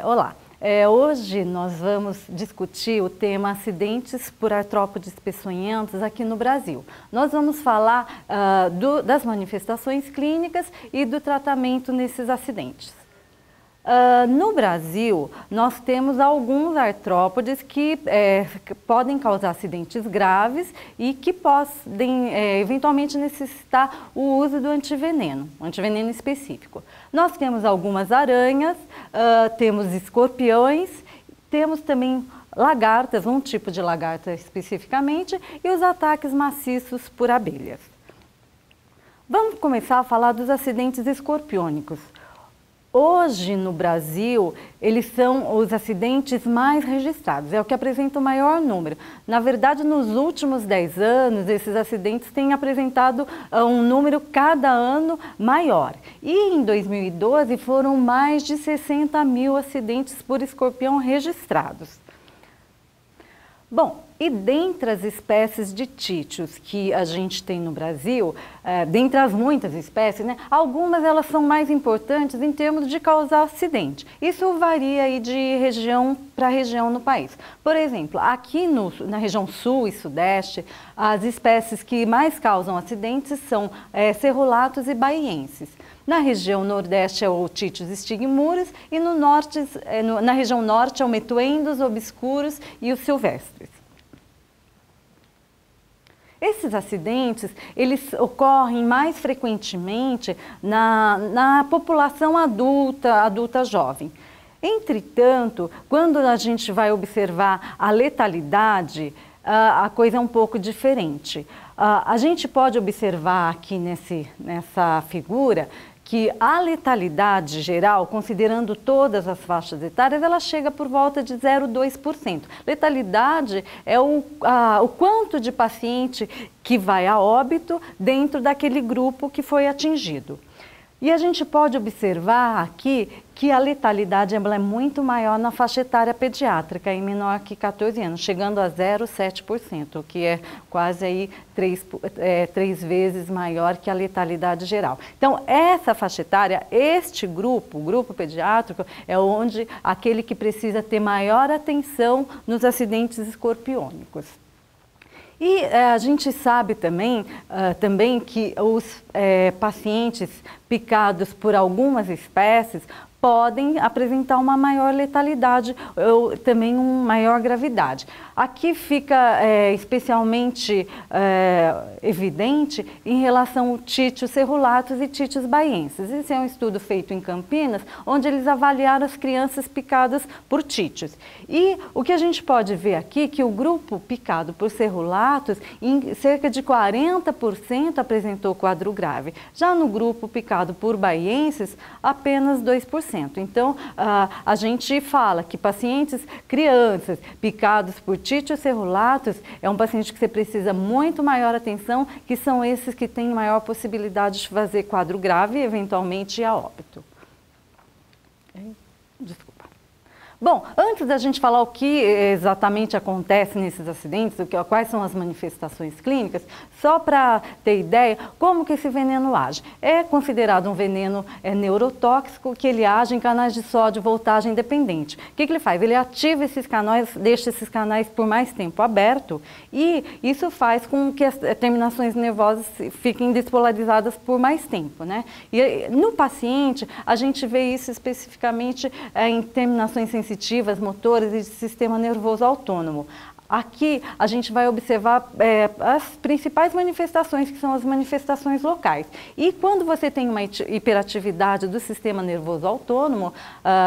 Olá, hoje nós vamos discutir o tema acidentes por artrópodes peçonhentos aqui no Brasil. Nós vamos falar das manifestações clínicas e do tratamento nesses acidentes. No Brasil, nós temos alguns artrópodes que podem causar acidentes graves e que podem eventualmente necessitar o uso do antiveneno específico. Nós temos algumas aranhas, temos escorpiões, temos também lagartas, um tipo de lagarta especificamente, e os ataques maciços por abelhas. Vamos começar a falar dos acidentes escorpiônicos. Hoje, no Brasil, eles são os acidentes mais registrados, é o que apresenta o maior número. Na verdade, nos últimos 10 anos, esses acidentes têm apresentado um número cada ano maior. E em 2012, foram mais de 60 mil acidentes por escorpião registrados. Bom, e dentre as espécies de títios que a gente tem no Brasil, dentre as muitas espécies, né, algumas elas são mais importantes em termos de causar acidente. Isso varia aí de região para região no país. Por exemplo, aqui na região sul e sudeste, as espécies que mais causam acidentes são cerrolatos e baienses. Na região nordeste é o Títios stigmurus e no norte, na região norte é o metuendos, obscuros e os silvestres. Esses acidentes, eles ocorrem mais frequentemente na população adulta jovem. Entretanto, quando a gente vai observar a letalidade, a coisa é um pouco diferente. A gente pode observar aqui nessa figura que a letalidade geral, considerando todas as faixas etárias, ela chega por volta de 0,2%. Letalidade é o quanto de paciente que vai a óbito dentro daquele grupo que foi atingido. E a gente pode observar aqui que a letalidade é muito maior na faixa etária pediátrica, em menor que 14 anos, chegando a 0,7%, o que é quase aí 3 vezes maior que a letalidade geral. Então, essa faixa etária, este grupo, o grupo pediátrico, é aquele que precisa ter maior atenção nos acidentes escorpiônicos. E a gente sabe também que os pacientes picados por algumas espécies podem apresentar uma maior letalidade ou também uma maior gravidade. Aqui fica especialmente evidente em relação ao Títios cerrulatus e Títios baienses. Esse é um estudo feito em Campinas, onde eles avaliaram as crianças picadas por Títios. E o que a gente pode ver aqui é que o grupo picado por cerrulatus, em cerca de 40% apresentou quadro grave. Já no grupo picado por baienses, apenas 2%. Então, a gente fala que crianças picados por Títios cerrulatus é um paciente que você precisa muito maior atenção, que são esses que têm maior possibilidade de fazer quadro grave e eventualmente a óbito. Desculpa. Bom, antes da gente falar o que exatamente acontece nesses acidentes, quais são as manifestações clínicas, só para ter ideia, como que esse veneno age. É considerado um veneno neurotóxico, que ele age em canais de sódio voltagem dependente. O que ele faz? Ele ativa esses canais, deixa esses canais por mais tempo aberto, e isso faz com que as terminações nervosas fiquem despolarizadas por mais tempo, né? E no paciente, a gente vê isso especificamente em terminações sensitivas, motoras e de sistema nervoso autônomo. Aqui a gente vai observar as principais manifestações, que são as manifestações locais. E quando você tem uma hiperatividade do sistema nervoso autônomo,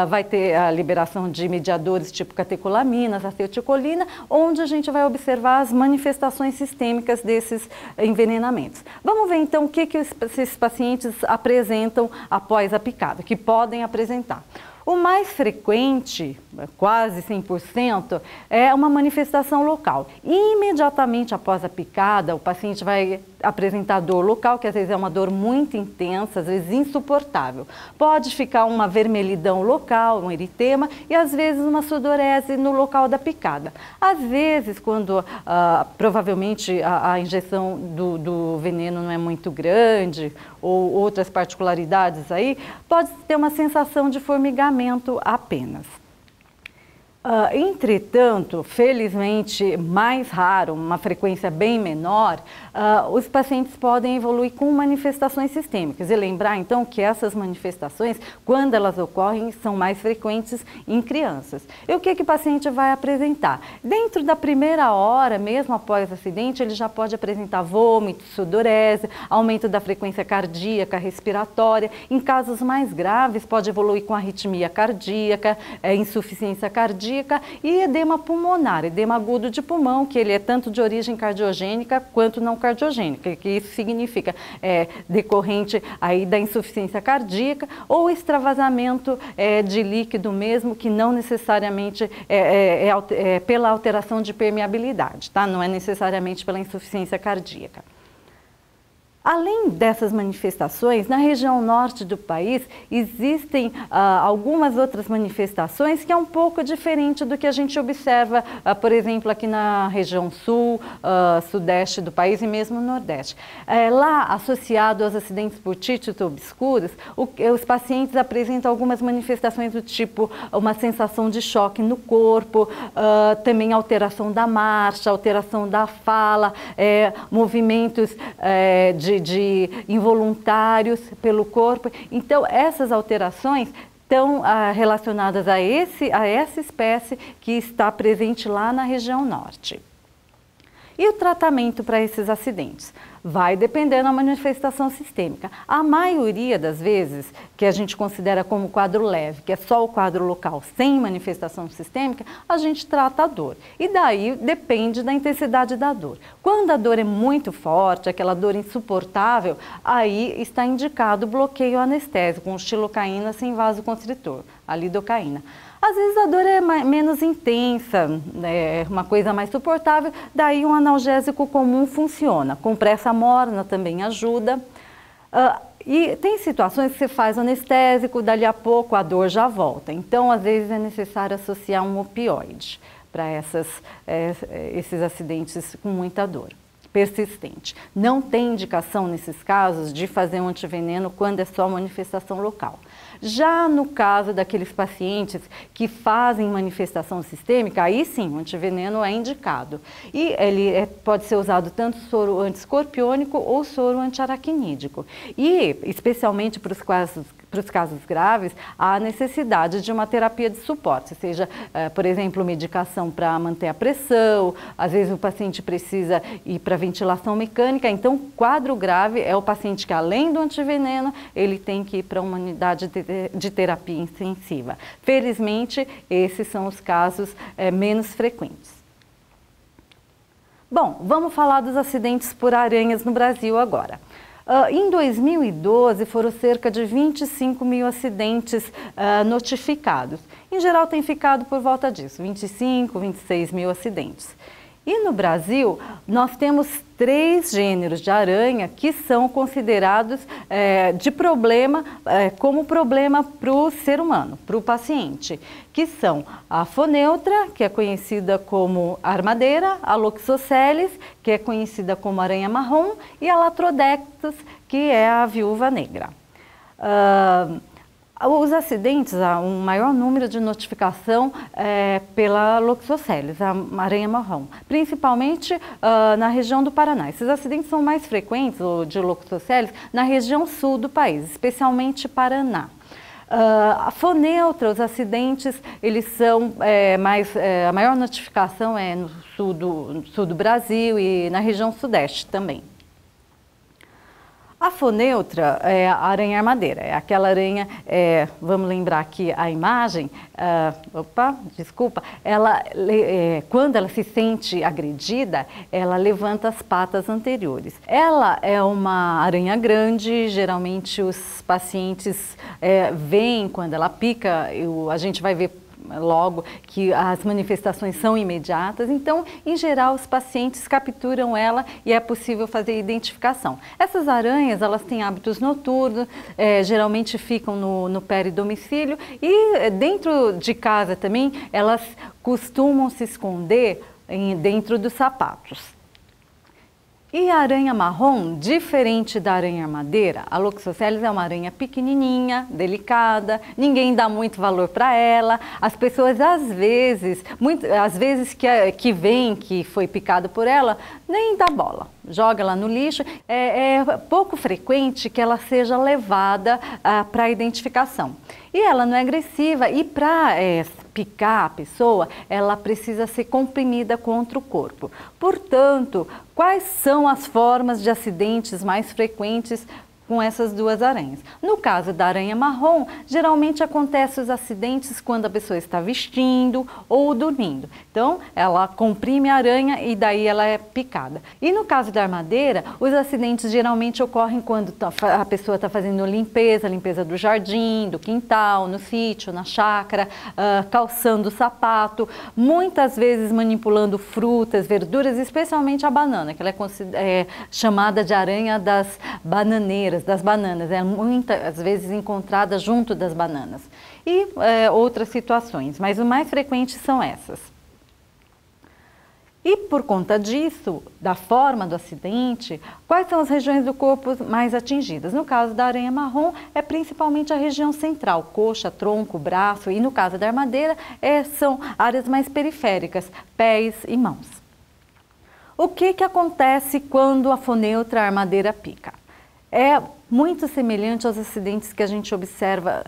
vai ter a liberação de mediadores tipo catecolaminas, acetilcolina, onde a gente vai observar as manifestações sistêmicas desses envenenamentos. Vamos ver então o que esses pacientes apresentam após a picada, que podem apresentar. O mais frequente, quase 100%, é uma manifestação local. Imediatamente após a picada, o paciente vai apresentar dor local, que às vezes é uma dor muito intensa, às vezes insuportável. Pode ficar uma vermelhidão local, um eritema, e às vezes uma sudorese no local da picada. Às vezes, quando provavelmente a injeção do veneno não é muito grande, ou outras particularidades aí, pode ter uma sensação de formigamento apenas. Entretanto, felizmente, mais raro, uma frequência bem menor, os pacientes podem evoluir com manifestações sistêmicas. E lembrar, então, que essas manifestações, quando elas ocorrem, são mais frequentes em crianças. E o que o paciente vai apresentar? Dentro da primeira hora, mesmo após o acidente, ele já pode apresentar vômito, sudorese, aumento da frequência cardíaca, respiratória. Em casos mais graves, pode evoluir com arritmia cardíaca, insuficiência cardíaca, e edema pulmonar, edema agudo de pulmão, que ele é tanto de origem cardiogênica quanto não cardiogênica, que isso significa decorrente aí da insuficiência cardíaca ou extravasamento de líquido mesmo, que não necessariamente é pela alteração de permeabilidade, tá? Não é necessariamente pela insuficiência cardíaca. Além dessas manifestações, na região norte do país existem algumas outras manifestações que é um pouco diferente do que a gente observa, por exemplo, aqui na região sul, sudeste do país e mesmo nordeste. Lá, associado aos acidentes por títulos obscuros, os pacientes apresentam algumas manifestações do tipo uma sensação de choque no corpo, também alteração da marcha, alteração da fala, movimentos de involuntários pelo corpo. Então, essas alterações estão relacionadas a essa espécie que está presente lá na região norte. E o tratamento para esses acidentes? Vai depender da manifestação sistêmica. A maioria das vezes, que a gente considera como quadro leve, que é só o quadro local sem manifestação sistêmica, a gente trata a dor. E daí depende da intensidade da dor. Quando a dor é muito forte, aquela dor insuportável, aí está indicado o bloqueio anestésico, com xilocaína sem vasoconstritor, a lidocaína. Às vezes a dor é menos intensa, é uma coisa mais suportável, daí um analgésico comum funciona. Compressa morna também ajuda. E tem situações que você faz anestésico, dali a pouco a dor já volta. Então, às vezes é necessário associar um opioide para esses acidentes com muita dor persistente. Não tem indicação nesses casos de fazer um antiveneno quando é só manifestação local. Já no caso daqueles pacientes que fazem manifestação sistêmica, aí sim, o antiveneno é indicado. E ele pode ser usado tanto soro antiescorpiônico ou soro antiaracnídico. E, especialmente para os casos graves, há necessidade de uma terapia de suporte, seja, por exemplo, medicação para manter a pressão, às vezes o paciente precisa ir para ventilação mecânica, então quadro grave é o paciente que, além do antiveneno, ele tem que ir para uma unidade de terapia intensiva. Felizmente, esses são os casos menos frequentes. Bom, vamos falar dos acidentes por aranhas no Brasil agora. Em 2012, foram cerca de 25 mil acidentes notificados. Em geral, tem ficado por volta disso, 25, 26 mil acidentes. E no Brasil, nós temos 3 gêneros de aranha que são considerados como problema para o ser humano, para o paciente, que são a Afoneutra, que é conhecida como armadeira, a Loxosceles, que é conhecida como aranha marrom, e a Latrodectus, que é a viúva negra. Os acidentes, um maior número de notificação pela Loxosceles, a aranha marrom, principalmente na região do Paraná. Esses acidentes são mais frequentes, o de Loxosceles, na região sul do país, especialmente Paraná. A Afoneutra, os acidentes, eles são a maior notificação é no sul do Brasil e na região sudeste também. A afoneutra é a aranha armadeira, é aquela aranha, vamos lembrar aqui a imagem, quando ela se sente agredida, ela levanta as patas anteriores. Ela é uma aranha grande, geralmente os pacientes veem quando ela pica, a gente vai ver logo que as manifestações são imediatas, então, em geral, os pacientes capturam ela e é possível fazer identificação. Essas aranhas, elas têm hábitos noturnos, geralmente ficam no peridomicílio e dentro de casa também, elas costumam se esconder dentro dos sapatos. E a aranha marrom, diferente da aranha armadeira, a Loxosceles é uma aranha pequenininha, delicada, ninguém dá muito valor para ela. As pessoas, às vezes que veem que foi picado por ela, nem dá bola, joga ela no lixo. É pouco frequente que ela seja levada para identificação. E ela não é agressiva e para picar a pessoa, ela precisa ser comprimida contra o corpo. Portanto, quais são as formas de acidentes mais frequentes com essas duas aranhas? No caso da aranha marrom, geralmente acontecem os acidentes quando a pessoa está vestindo ou dormindo. Então, ela comprime a aranha e daí ela é picada. E no caso da armadeira, os acidentes geralmente ocorrem quando a pessoa está fazendo limpeza do jardim, do quintal, no sítio, na chácara, calçando o sapato, muitas vezes manipulando frutas, verduras, especialmente a banana, que ela é chamada de aranha das bananeiras, das bananas, é muitas vezes encontrada junto das bananas. E outras situações, mas o mais frequente são essas. E por conta disso, da forma do acidente, quais são as regiões do corpo mais atingidas? No caso da aranha marrom, é principalmente a região central, coxa, tronco, braço, e no caso da armadeira, são áreas mais periféricas, pés e mãos. O que acontece quando a afoneutra armadeira pica? É muito semelhante aos acidentes que a gente observa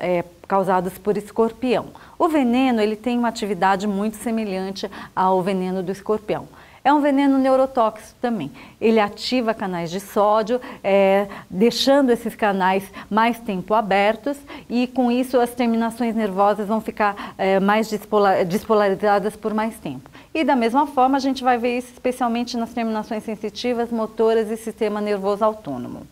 causados por escorpião. O veneno ele tem uma atividade muito semelhante ao veneno do escorpião. É um veneno neurotóxico também. Ele ativa canais de sódio, deixando esses canais mais tempo abertos e com isso as terminações nervosas vão ficar mais despolarizadas por mais tempo. E da mesma forma a gente vai ver isso especialmente nas terminações sensitivas, motoras e sistema nervoso autônomo.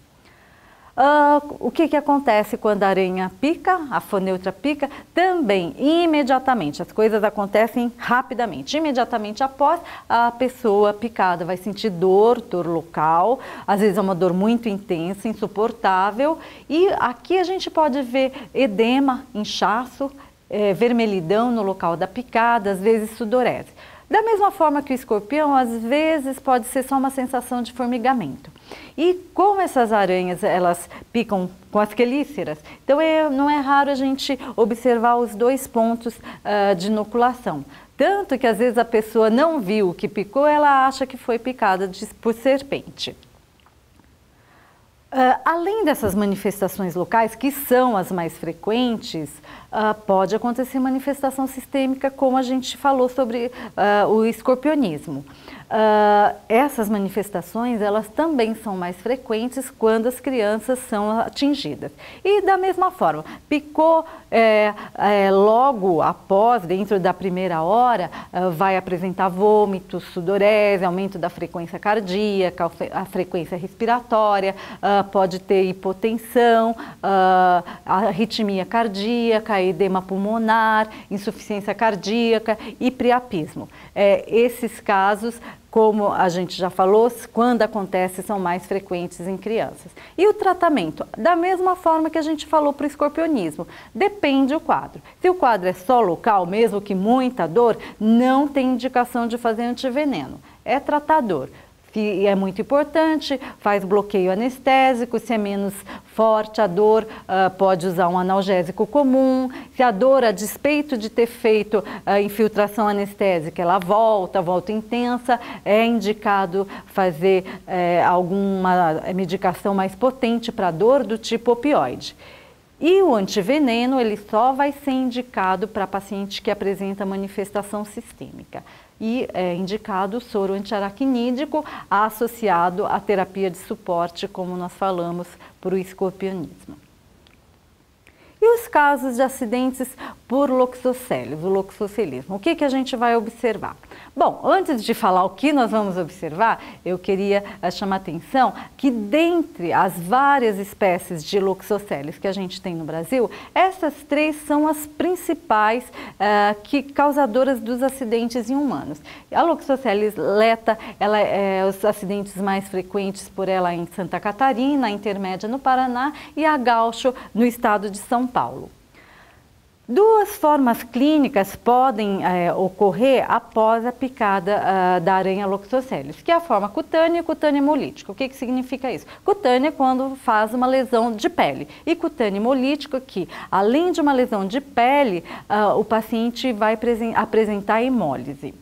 O que acontece quando a aranha pica, a afoneutra pica? Também, imediatamente, as coisas acontecem rapidamente. Imediatamente após a pessoa picada vai sentir dor local, às vezes é uma dor muito intensa, insuportável. E aqui a gente pode ver edema, inchaço, vermelhidão no local da picada, às vezes sudorese. Da mesma forma que o escorpião, às vezes pode ser só uma sensação de formigamento. E como essas aranhas, elas picam com as quelíceras, então não é raro a gente observar os dois pontos de inoculação. Tanto que às vezes a pessoa não viu que picou, ela acha que foi picada por serpente. Além dessas manifestações locais, que são as mais frequentes, pode acontecer manifestação sistêmica, como a gente falou sobre o escorpionismo. Essas manifestações, elas também são mais frequentes quando as crianças são atingidas. E da mesma forma, picou logo após, dentro da primeira hora, vai apresentar vômitos, sudorese, aumento da frequência cardíaca, a frequência respiratória, pode ter hipotensão, arritmia cardíaca, edema pulmonar, insuficiência cardíaca e priapismo. Esses casos, como a gente já falou, quando acontece, são mais frequentes em crianças. E o tratamento? Da mesma forma que a gente falou para o escorpionismo, depende do quadro. Se o quadro é só local, mesmo que muita dor, não tem indicação de fazer antiveneno, é tratador. Se é muito importante, faz bloqueio anestésico, se é menos forte a dor, pode usar um analgésico comum. Se a dor, a despeito de ter feito a infiltração anestésica, ela volta intensa, é indicado fazer alguma medicação mais potente para dor do tipo opioide. E o antiveneno, ele só vai ser indicado para paciente que apresenta manifestação sistêmica. E é indicado o soro antiaracnídico associado à terapia de suporte, como nós falamos, para o escorpionismo. E os casos de acidentes por loxoceles, o loxocelismo, o que a gente vai observar? Bom, antes de falar o que nós vamos observar, eu queria chamar a atenção que dentre as várias espécies de loxoceles que a gente tem no Brasil, essas 3 são as principais causadoras dos acidentes em humanos. A loxoceles leta, ela os acidentes mais frequentes por ela em Santa Catarina, a intermédia no Paraná e a gaucho no estado de São Paulo. 2 formas clínicas podem ocorrer após a picada da aranha loxoceles, que é a forma cutânea e cutânea hemolítica. O que significa isso? Cutânea é quando faz uma lesão de pele, e cutânea hemolítica que, além de uma lesão de pele, o paciente vai apresentar hemólise.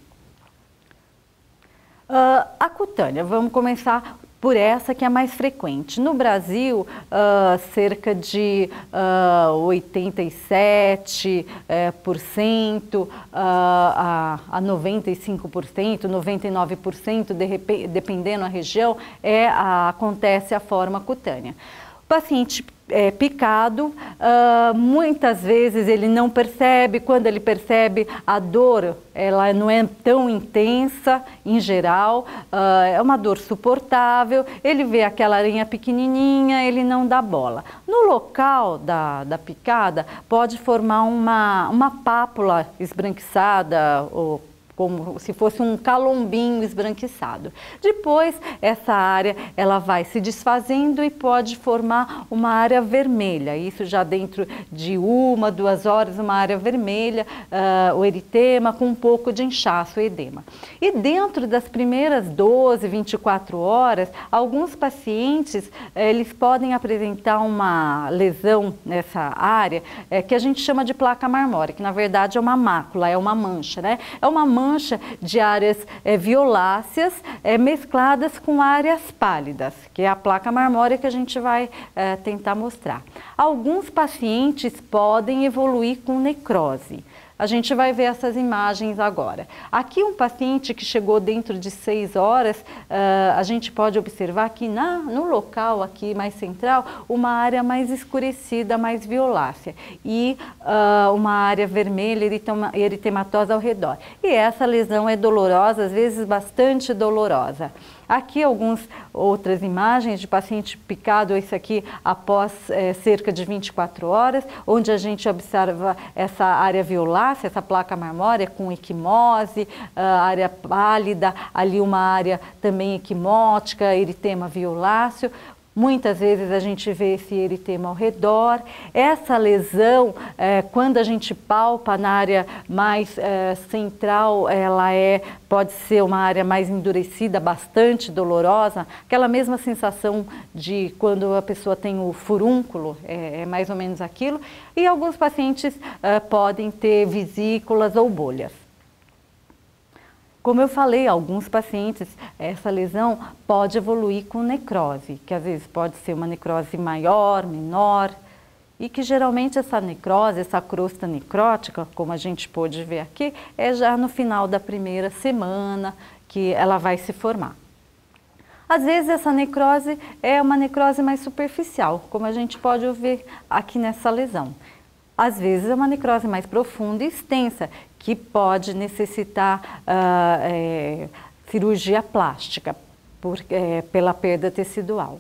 A cutânea, vamos começar por essa que é mais frequente. No Brasil, cerca de 87% a 95%, 99%, dependendo da região, acontece a forma cutânea. O paciente picado, muitas vezes ele não percebe, quando ele percebe a dor, ela não é tão intensa em geral, é uma dor suportável, ele vê aquela aranha pequenininha, ele não dá bola. No local da picada pode formar uma pápula esbranquiçada, ou como se fosse um calombinho esbranquiçado. Depois, essa área ela vai se desfazendo e pode formar uma área vermelha. Isso já dentro de 1, 2 horas, uma área vermelha, o eritema com um pouco de inchaço, edema. E dentro das primeiras 12, 24 horas, alguns pacientes, eles podem apresentar uma lesão nessa área, que a gente chama de placa marmórea, que na verdade é uma mácula, é uma mancha, né? É uma mancha de áreas violáceas mescladas com áreas pálidas, que é a placa marmórea que a gente vai tentar mostrar. Alguns pacientes podem evoluir com necrose. A gente vai ver essas imagens agora. Aqui um paciente que chegou dentro de 6 horas, a gente pode observar que no local aqui mais central, uma área mais escurecida, mais violácea e uma área vermelha eritematosa ao redor. E essa lesão é dolorosa, às vezes bastante dolorosa. Aqui algumas outras imagens de paciente picado, esse aqui após cerca de 24 horas, onde a gente observa essa área violácea, essa placa marmórea com equimose, área pálida, ali uma área também equimótica, eritema violáceo. Muitas vezes a gente vê esse eritema ao redor. Essa lesão, quando a gente palpa na área mais central, ela pode ser uma área mais endurecida, bastante dolorosa, aquela mesma sensação de quando a pessoa tem o furúnculo, é mais ou menos aquilo. E alguns pacientes podem ter vesículas ou bolhas. Como eu falei, alguns pacientes, essa lesão pode evoluir com necrose, que às vezes pode ser uma necrose maior, menor, e que geralmente essa necrose, essa crosta necrótica, como a gente pôde ver aqui, é já no final da primeira semana que ela vai se formar. Às vezes essa necrose é uma necrose mais superficial, como a gente pode ver aqui nessa lesão. Às vezes é uma necrose mais profunda e extensa, que pode necessitar cirurgia plástica pela perda tecidual.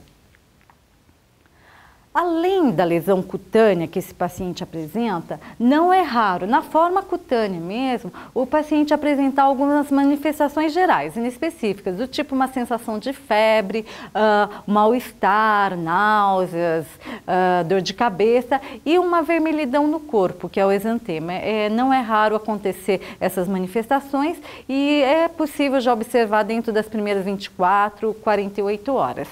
Além da lesão cutânea que esse paciente apresenta, não é raro, na forma cutânea mesmo, o paciente apresentar algumas manifestações gerais, inespecíficas, do tipo uma sensação de febre, mal-estar, náuseas, dor de cabeça e uma vermelhidão no corpo, que é o exantema. Não é raro acontecer essas manifestações e é possível já observar dentro das primeiras 24, 48 horas.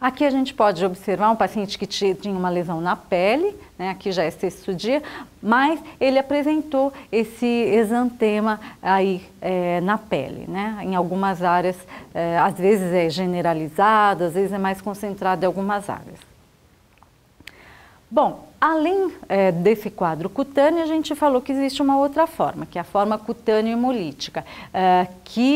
Aqui a gente pode observar um paciente que tinha uma lesão na pele, né, aqui já é 6º dia, mas ele apresentou esse exantema aí na pele, né, em algumas áreas, às vezes é generalizado, às vezes é mais concentrado em algumas áreas. Bom, além desse quadro cutâneo, a gente falou que existe uma outra forma, que é a forma cutânea hemolítica,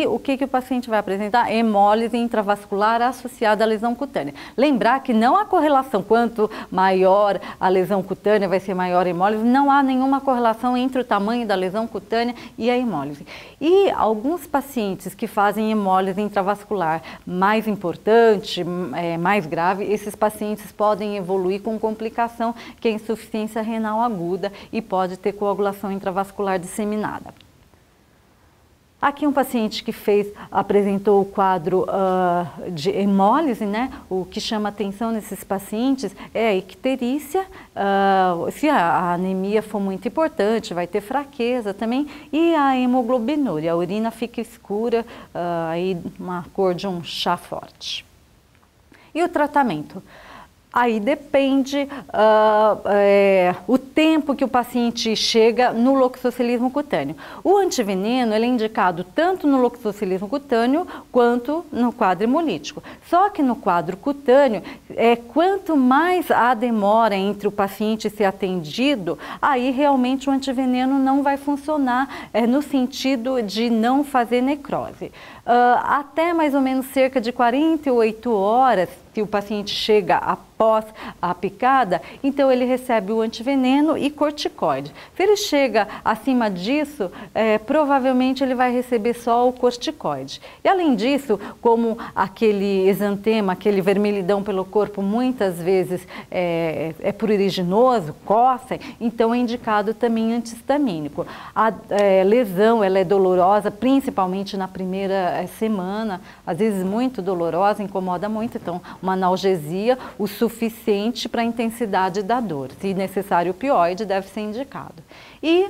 o que o paciente vai apresentar? Hemólise intravascular associada à lesão cutânea. Lembrar que não há correlação, quanto maior a lesão cutânea vai ser maior a hemólise, não há nenhuma correlação entre o tamanho da lesão cutânea e a hemólise. E alguns pacientes que fazem hemólise intravascular mais importante, mais grave, esses pacientes podem evoluir com complicação, que é insuficiência renal aguda e pode ter coagulação intravascular disseminada. Aqui um paciente que apresentou o quadro de hemólise, né? O que chama atenção nesses pacientes é a icterícia, se a anemia for muito importante, vai ter fraqueza também, e a hemoglobinúria, a urina fica escura, aí uma cor de um chá forte. E o tratamento? Aí depende o tempo que o paciente chega no loxoscelismo cutâneo. O antiveneno ele é indicado tanto no loxoscelismo cutâneo quanto no quadro hemolítico. Só que no quadro cutâneo, quanto mais a demora entre o paciente ser atendido, aí realmente o antiveneno não vai funcionar no sentido de não fazer necrose. Até mais ou menos cerca de 48 horas, se o paciente chega após a picada, então ele recebe o antiveneno e corticoide. Se ele chega acima disso, provavelmente ele vai receber só o corticoide. E além disso, como aquele exantema, aquele vermelhidão pelo corpo, muitas vezes é pruriginoso, coça, então é indicado também antihistamínico. A lesão ela é dolorosa, principalmente na primeira semana, às vezes muito dolorosa, incomoda muito, então uma analgesia o suficiente para a intensidade da dor. Se necessário, opioide deve ser indicado. E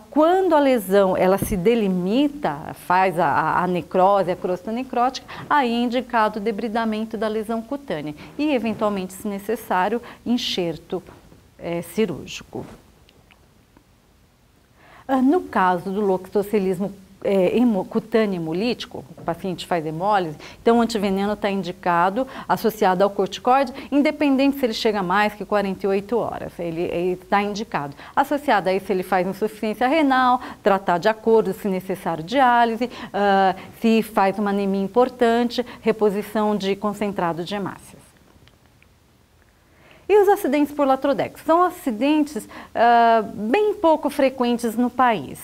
quando a lesão ela se delimita, faz a necrose, a crosta necrótica, aí é indicado o debridamento da lesão cutânea e, eventualmente, se necessário, enxerto cirúrgico. No caso do loxoscelismo cutâneo hemolítico, o paciente faz hemólise, então o antiveneno está indicado, associado ao corticoide, independente se ele chega mais que 48 horas, ele está indicado. Associado a isso, ele faz insuficiência renal, tratar de acordo, se necessário, diálise, se faz uma anemia importante, reposição de concentrado de hemácias. E os acidentes por Latrodex? São acidentes bem pouco frequentes no país,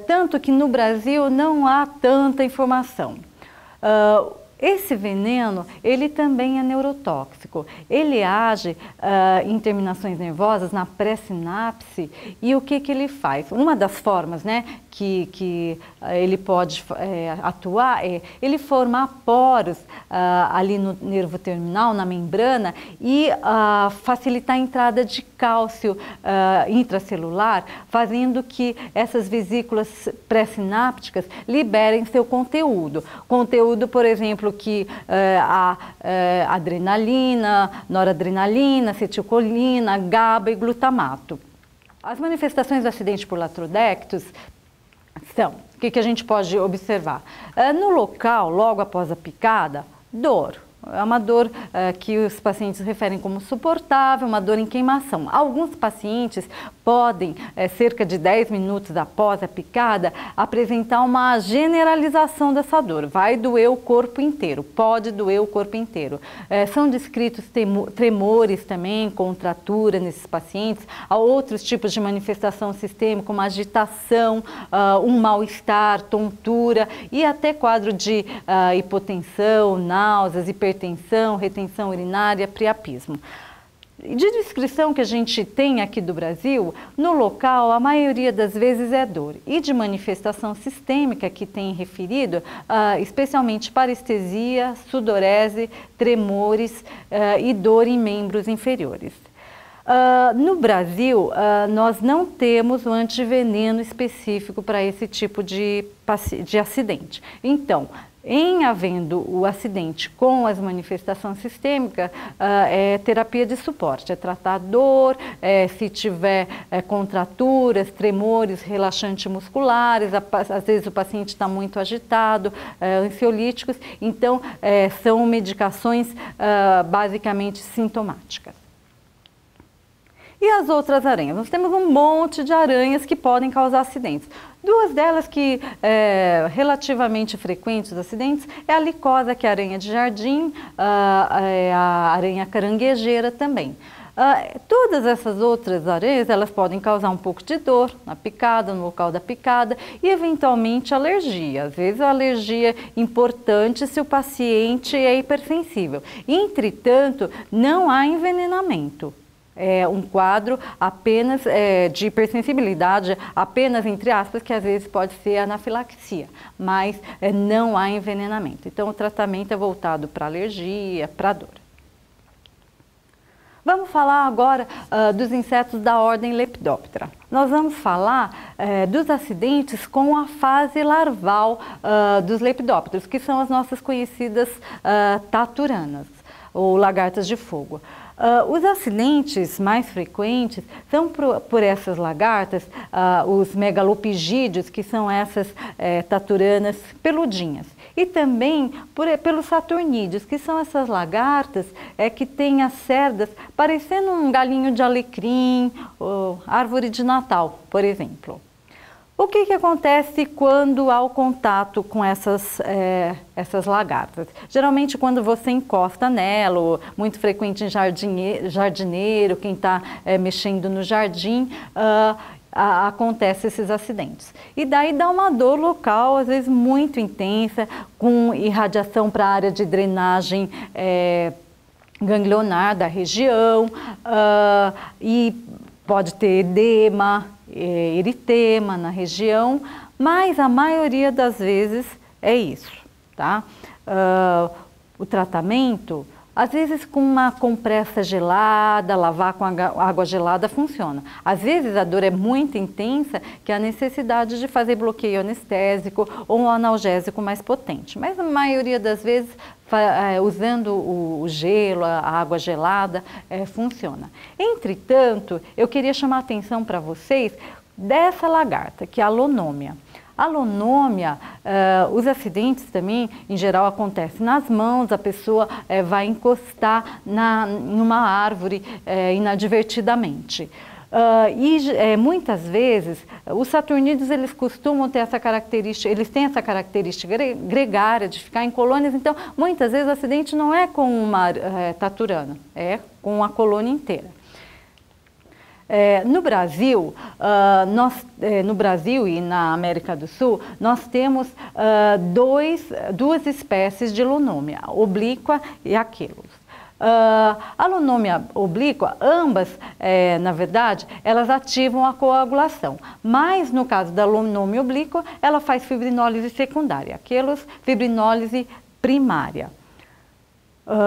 tanto que no Brasil não há tanta informação. Esse veneno, ele também é neurotóxico. Ele age em terminações nervosas, na pré-sinapse, e o que ele faz? Uma das formas, né, que ele pode atuar é ele formar poros ali no nervo terminal, na membrana, e facilitar a entrada de cálcio intracelular, fazendo que essas vesículas pré-sinápticas liberem seu conteúdo. Conteúdo, por exemplo, que a adrenalina, noradrenalina, acetilcolina, GABA e glutamato. As manifestações do acidente por Latrodectus são, o que a gente pode observar? No local, logo após a picada, dor. É uma dor que os pacientes referem como suportável, uma dor em queimação. Alguns pacientes podem, cerca de 10 minutos após a picada, apresentar uma generalização dessa dor. Vai doer o corpo inteiro, pode doer o corpo inteiro. São descritos tremores também, contratura nesses pacientes. Há outros tipos de manifestação sistêmica, como agitação, um mal-estar, tontura e até quadro de hipotensão, náuseas, hipertensão, retenção urinária, priapismo. De descrição que a gente tem aqui do Brasil, no local, a maioria das vezes é dor. E de manifestação sistêmica que tem referido, especialmente parestesia, sudorese, tremores e dor em membros inferiores. No Brasil, nós não temos um antiveneno específico para esse tipo de acidente. Então, em havendo o acidente com as manifestações sistêmicas, é terapia de suporte, é tratar dor, se tiver contraturas, tremores, relaxantes musculares, às vezes o paciente está muito agitado, ansiolíticos, então são medicações basicamente sintomáticas. E as outras aranhas? Nós temos um monte de aranhas que podem causar acidentes. Duas delas que relativamente frequentes os acidentes é a licosa, que é a aranha de jardim, a aranha caranguejeira também. Todas essas outras aranhas, elas podem causar um pouco de dor na picada, no local da picada e eventualmente alergia. Às vezes a alergia é importante se o paciente é hipersensível. Entretanto, não há envenenamento. É um quadro apenas de hipersensibilidade, apenas entre aspas, que às vezes pode ser anafilaxia, mas não há envenenamento. Então o tratamento é voltado para alergia, para dor. Vamos falar agora dos insetos da ordem Lepidoptera. Nós vamos falar dos acidentes com a fase larval dos lepidópteros, que são as nossas conhecidas taturanas, ou lagartas de fogo. Os acidentes mais frequentes são por essas lagartas, os megalopigídeos, que são essas taturanas peludinhas. E também pelos saturnídeos, que são essas lagartas que têm as cerdas parecendo um galinho de alecrim, ou árvore de Natal, por exemplo. O que acontece quando há o contato com essas lagartas? Geralmente quando você encosta nela, muito frequente em jardineiro, quem está mexendo no jardim, acontece esses acidentes. E daí dá uma dor local, às vezes muito intensa, com irradiação para a área de drenagem ganglionar da região, e pode ter edema, eritema na região, mas a maioria das vezes é isso, tá? O tratamento, às vezes com uma compressa gelada, lavar com água gelada funciona. Às vezes a dor é muito intensa, que há necessidade de fazer bloqueio anestésico ou um analgésico mais potente, mas a maioria das vezes usando o gelo, a água gelada, funciona. Entretanto, eu queria chamar a atenção para vocês dessa lagarta, que é a Alonômia. A Alonômia, os acidentes também, em geral, acontecem nas mãos, a pessoa vai encostar numa árvore inadvertidamente. Muitas vezes os saturnídeos eles costumam ter essa característica, eles têm essa característica gregária de ficar em colônias, então muitas vezes o acidente não é com uma taturana, é com a colônia inteira. No Brasil, no Brasil e na América do Sul, nós temos duas espécies de Alonômia, a oblíqua e a aquelos. A Alonômia oblíqua, ambas, na verdade, elas ativam a coagulação, mas no caso da Alonômia oblíqua, ela faz fibrinólise secundária, aqueles fibrinólise primária.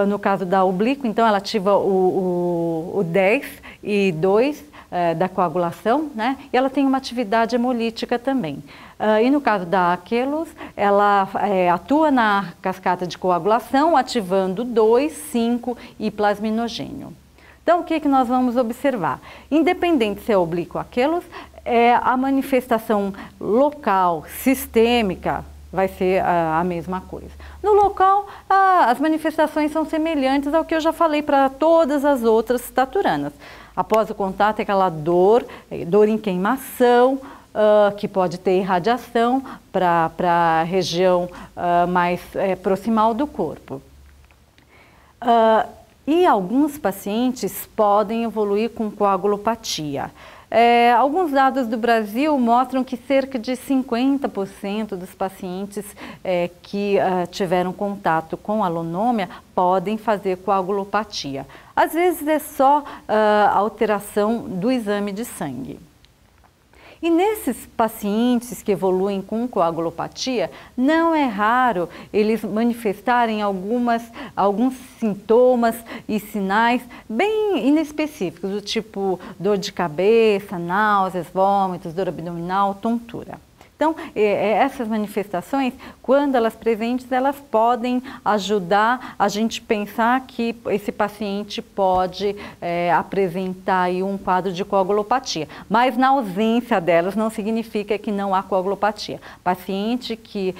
No caso da oblíqua, então, ela ativa o 10 e 2 da coagulação, né? E ela tem uma atividade hemolítica também. E no caso da aquelos, ela atua na cascata de coagulação, ativando 2, 5 e plasminogênio. Então, o que nós vamos observar? Independente se é oblíquo ou aquelos, a manifestação local, sistêmica, vai ser a mesma coisa. No local, as manifestações são semelhantes ao que eu já falei para todas as outras taturanas. Após o contato, é aquela dor em queimação, que pode ter irradiação para a região mais proximal do corpo. E alguns pacientes podem evoluir com coagulopatia. Alguns dados do Brasil mostram que cerca de 50% dos pacientes que tiveram contato com a Alonômia podem fazer coagulopatia. Às vezes é só alteração do exame de sangue. E nesses pacientes que evoluem com coagulopatia, não é raro eles manifestarem alguns sintomas e sinais bem inespecíficos, do tipo dor de cabeça, náuseas, vômitos, dor abdominal, tontura. Então, essas manifestações, quando elas presentes, elas podem ajudar a gente pensar que esse paciente pode apresentar aí um quadro de coagulopatia. Mas na ausência delas não significa que não há coagulopatia. Paciente que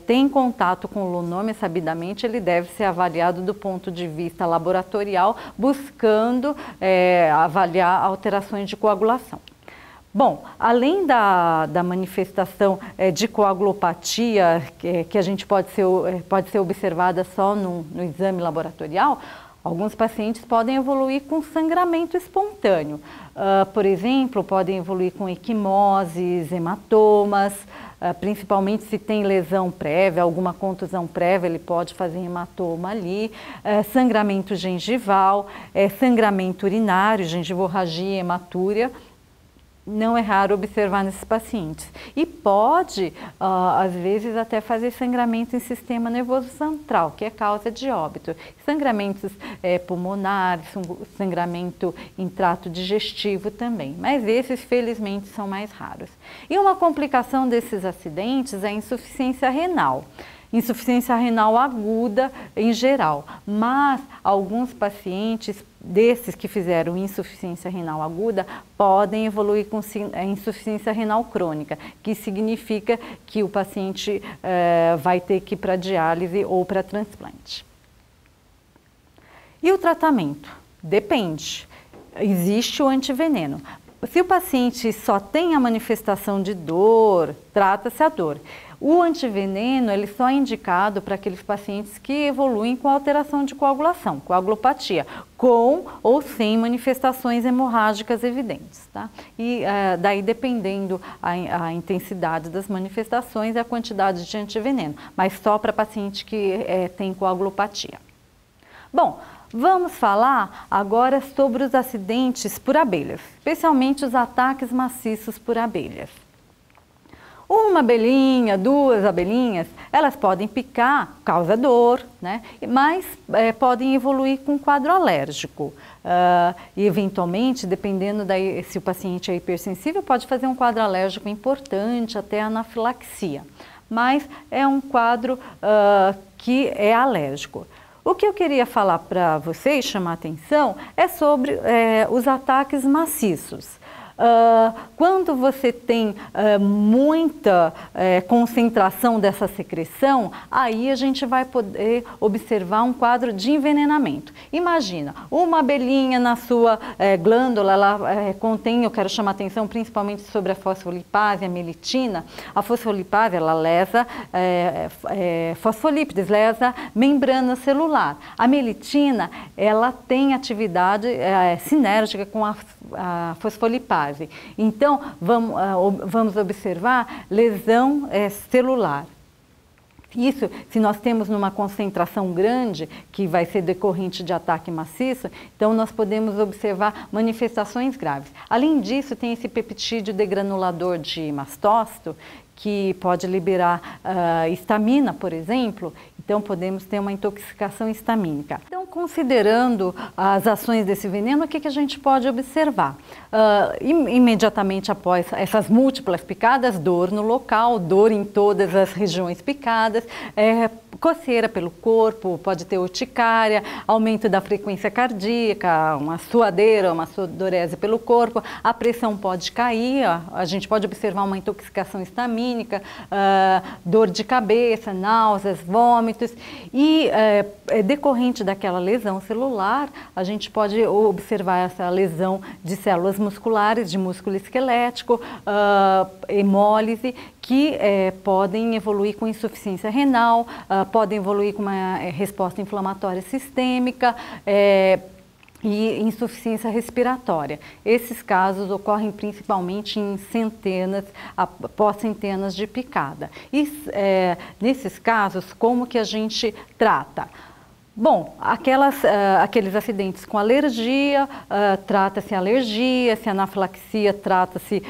tem contato com o lunômia, sabidamente, ele deve ser avaliado do ponto de vista laboratorial, buscando avaliar alterações de coagulação. Bom, além da manifestação de coagulopatia, que a gente pode ser observada só no exame laboratorial, alguns pacientes podem evoluir com sangramento espontâneo. Por exemplo, podem evoluir com equimoses, hematomas, principalmente se tem lesão prévia, alguma contusão prévia, ele pode fazer hematoma ali, sangramento gengival, sangramento urinário, gengivorragia, hematúria. Não é raro observar nesses pacientes. E pode, às vezes, até fazer sangramento em sistema nervoso central, que é causa de óbito. Sangramentos pulmonares, sangramento em trato digestivo também. Mas esses, felizmente, são mais raros. E uma complicação desses acidentes é a insuficiência renal. Insuficiência renal aguda em geral, mas alguns pacientes desses que fizeram insuficiência renal aguda podem evoluir com insuficiência renal crônica, que significa que o paciente vai ter que ir para diálise ou para transplante. E o tratamento? Depende. Existe o antiveneno. Se o paciente só tem a manifestação de dor, trata-se a dor. O antiveneno ele só é indicado para aqueles pacientes que evoluem com alteração de coagulação, coagulopatia, com ou sem manifestações hemorrágicas evidentes. Tá? E daí dependendo a intensidade das manifestações e a quantidade de antiveneno, mas só para paciente que tem coagulopatia. Bom, vamos falar agora sobre os acidentes por abelhas, especialmente os ataques maciços por abelhas. Uma abelhinha, duas abelhinhas, elas podem picar, causa dor, né? Mas podem evoluir com quadro alérgico. E eventualmente, dependendo se o paciente é hipersensível, pode fazer um quadro alérgico importante, até anafilaxia. Mas é um quadro que é alérgico. O que eu queria falar para vocês, chamar a atenção, é sobre os ataques maciços. Quando você tem muita concentração dessa secreção, aí a gente vai poder observar um quadro de envenenamento. Imagina, uma abelhinha na sua glândula, ela contém, eu quero chamar a atenção principalmente sobre a fosfolipase, a melitina. A fosfolipase, ela lesa fosfolípides, lesa membrana celular. A melitina, ela tem atividade sinérgica com a fosfolipase. Então, vamos observar lesão celular. Isso, se nós temos numa concentração grande, que vai ser decorrente de ataque maciço, então nós podemos observar manifestações graves. Além disso, tem esse peptídeo degranulador de mastócito, que pode liberar histamina, por exemplo, então podemos ter uma intoxicação histamínica. Então, considerando as ações desse veneno, o que a gente pode observar? Imediatamente após essas múltiplas picadas, dor no local, dor em todas as regiões picadas, coceira pelo corpo, pode ter urticária, aumento da frequência cardíaca, uma suadeira, uma sudorese pelo corpo, a pressão pode cair, a gente pode observar uma intoxicação histamínica, dor de cabeça, náuseas, vômitos, e decorrente daquela lesão celular, a gente pode observar essa lesão de células musculares, de músculo esquelético, hemólise, que podem evoluir com insuficiência renal, podem evoluir com uma resposta inflamatória sistêmica e insuficiência respiratória. Esses casos ocorrem principalmente em centenas, após centenas de picada. E nesses casos, como que a gente trata? Bom, aqueles acidentes com alergia, trata-se alergia, se anafilaxia, trata-se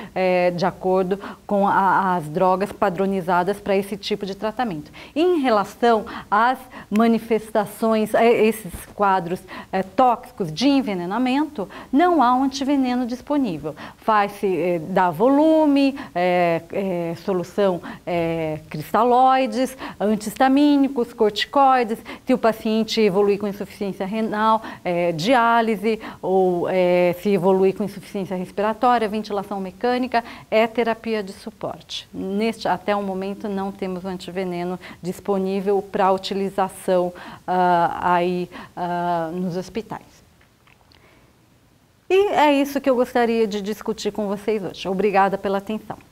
de acordo com as drogas padronizadas para esse tipo de tratamento. Em relação às manifestações, esses quadros tóxicos de envenenamento, não há um antiveneno disponível. Faz-se dar volume, solução cristalóides, antihistamínicos, corticoides, se o paciente evoluir com insuficiência renal, diálise, ou se evoluir com insuficiência respiratória, ventilação mecânica, é terapia de suporte. Até o momento não temos um antiveneno disponível para utilização nos hospitais. E é isso que eu gostaria de discutir com vocês hoje. Obrigada pela atenção.